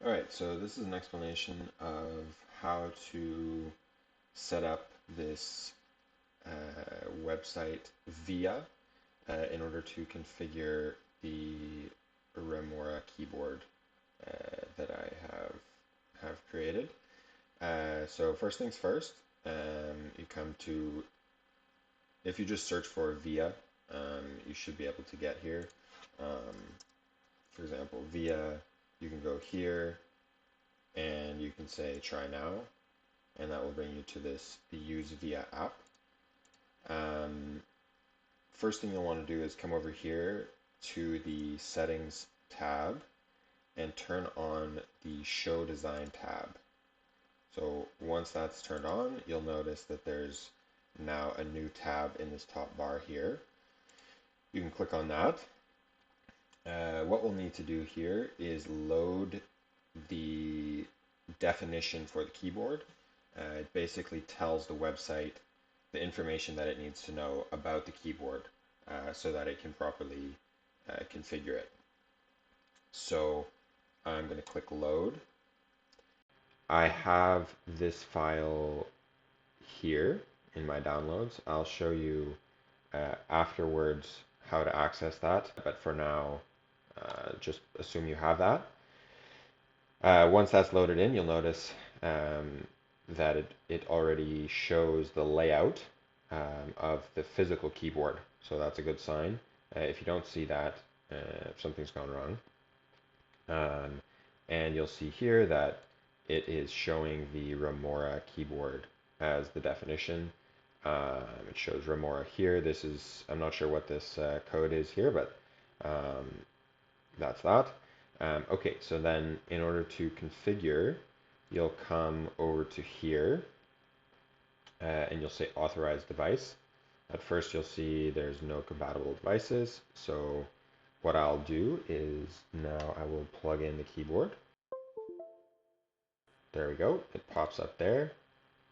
All right, so this is an explanation of how to set up this website via in order to configure the Remora keyboard that I have created. So first things first, you come to, if you just search for via, you should be able to get here. Um, for example, via, you can go here and you can say try now, and that will bring you to this use via app. First thing you'll want to do is come over here to the settings tab and turn on the show design tab. So once that's turned on, you'll notice that there's now a new tab in this top bar here. You can click on that. What we'll need to do here is load the definition for the keyboard. It basically tells the website the information that it needs to know about the keyboard so that it can properly configure it. So I'm going to click load. I have this file here in my downloads. I'll show you afterwards how to access that, but for now, just assume you have that. Once that's loaded in, you'll notice that it already shows the layout of the physical keyboard. So that's a good sign. If you don't see that, something's gone wrong. And you'll see here that it is showing the Remora keyboard as the definition. It shows Remora here. This is, I'm not sure what this code is here, but that's that. Okay, so then in order to configure, you'll come over to here and you'll say authorize device. At first you'll see there's no compatible devices. So what I'll do is now I will plug in the keyboard. There we go. It pops up there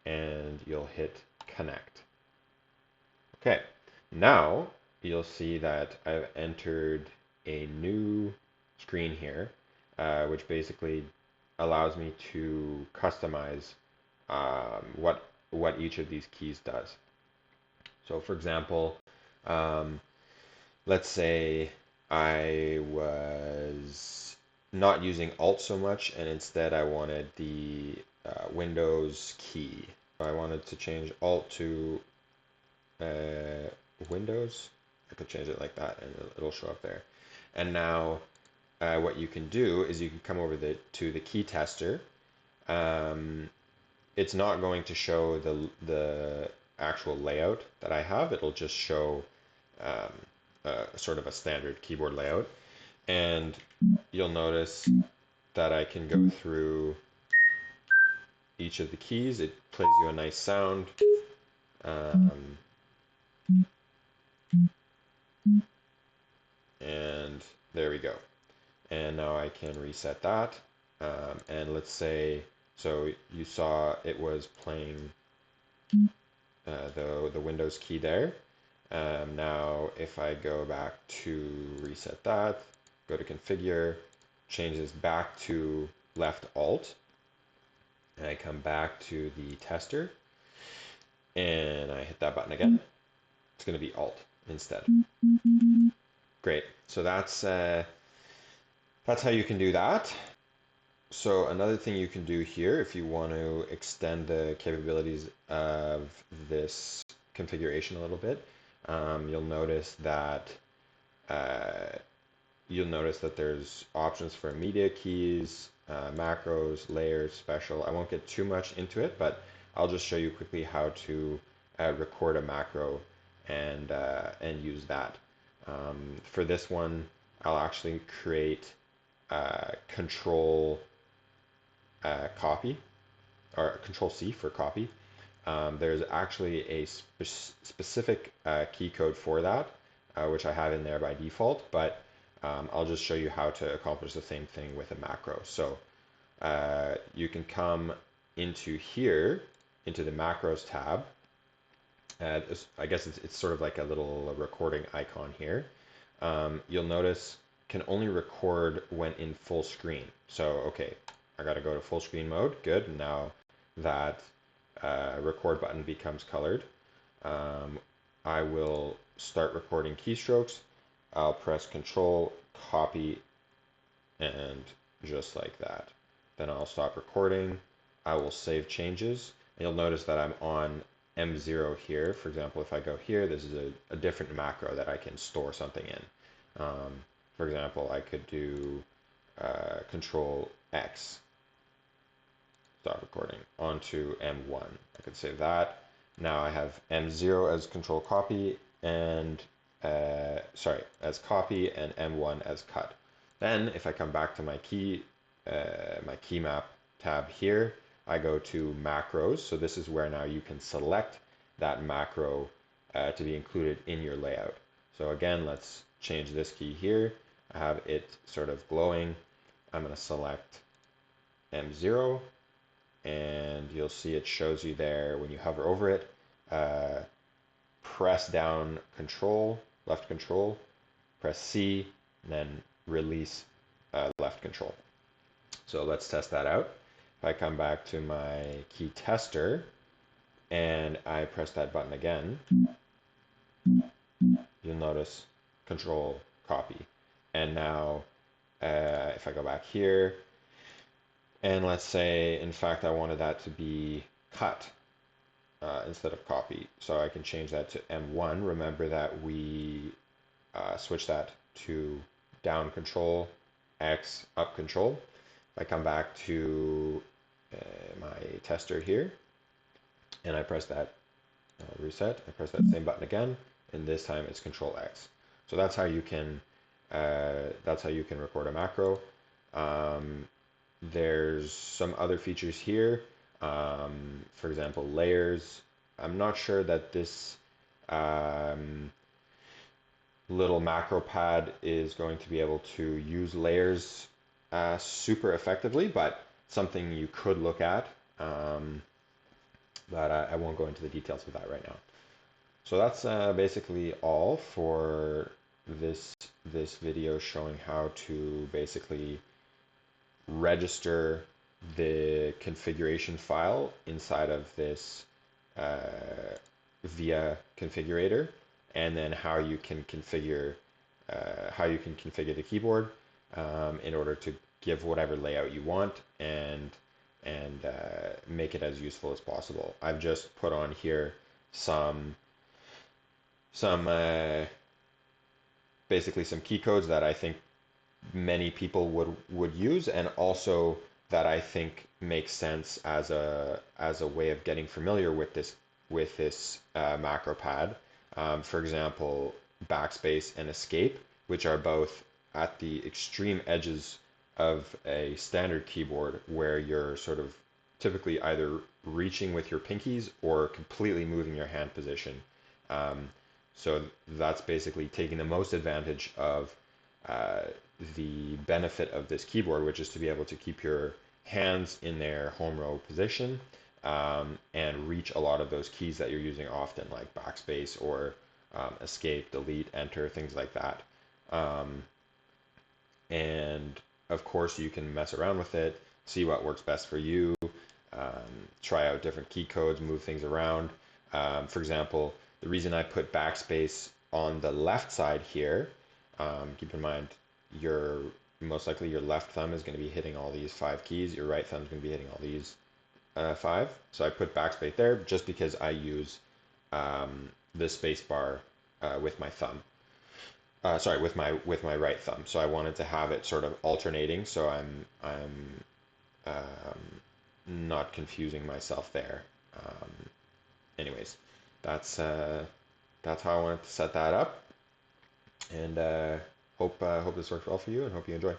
and you'll hit connect. Okay, now you'll see that I've entered a new screen here, which basically allows me to customize what each of these keys does. So for example, let's say I was not using Alt so much and instead I wanted the Windows key. I wanted to change Alt to Windows. I could change it like that and it'll show up there. And now what you can do is you can come over to the key tester. It's not going to show the actual layout that I have. It'll just show sort of a standard keyboard layout. And you'll notice that I can go through each of the keys. It plays you a nice sound. And there we go. And now I can reset that. And let's say, so you saw it was playing the Windows key there. Now if I go back to reset that, go to configure, change this back to left Alt, and I come back to the tester, and I hit that button again, it's going to be Alt instead. Great. So that's how you can do that. So another thing you can do here, if you want to extend the capabilities of this configuration a little bit, you'll notice that there's options for media keys, macros, layers, special. I won't get too much into it, but I'll just show you quickly how to record a macro and use that. For this one, I'll actually create control copy, or control C for copy. There's actually a specific key code for that, which I have in there by default, but I'll just show you how to accomplish the same thing with a macro. So you can come into here, into the macros tab. I guess it's sort of like a little recording icon here. You'll notice can only record when in full screen. So okay, I got to go to full screen mode. Good. Now that record button becomes colored. Um, I will start recording keystrokes. I'll press Control, copy, and just like that. Then I'll stop recording. I will save changes. And you'll notice that I'm on M0 here. For example, if I go here, this is a different macro that I can store something in. For example, I could do Control X, stop recording, onto M1. I could save that. Now I have M0 as control copy and as copy and M1 as cut. Then if I come back to my key map tab here, I go to macros. So this is where now you can select that macro to be included in your layout. So again, let's change this key here. I have it sort of glowing. I'm going to select M0 and you'll see it shows you there when you hover over it. Press down control, left control, press C, and then release left control. So let's test that out. If I come back to my key tester and I press that button again, you'll notice control copy. And now if I go back here, and let's say, in fact, I wanted that to be cut instead of copy. So I can change that to M1. Remember that we switch that to down control, X, up control. If I come back to my tester here, and I press that reset, I press that same button again, and this time it's control X. So that's how you can record a macro. There's some other features here. For example, layers. I'm not sure that this little macro pad is going to be able to use layers super effectively, but something you could look at. But I won't go into the details of that right now. So that's basically all for this video showing how to basically register the configuration file inside of this via configurator, and then how you can configure the keyboard in order to give whatever layout you want and make it as useful as possible. I've just put on here some basically some key codes that I think many people would use, and also that I think makes sense as a way of getting familiar with this macro pad. For example, backspace and escape, which are both at the extreme edges of a standard keyboard, where you're sort of typically either reaching with your pinkies or completely moving your hand position. So that's basically taking the most advantage of the benefit of this keyboard, which is to be able to keep your hands in their home row position and reach a lot of those keys that you're using often, like backspace or escape, delete, enter, things like that. And of course, you can mess around with it, see what works best for you, try out different key codes, move things around. For example, the reason I put backspace on the left side here, keep in mind most likely your left thumb is going to be hitting all these 5 keys, your right thumb is going to be hitting all these 5. So I put backspace there just because I use the space bar with my thumb. Sorry, with my right thumb. So I wanted to have it sort of alternating, so I'm not confusing myself there. Anyways, that's how I wanted to set that up, and hope this works well for you, and hope you enjoy.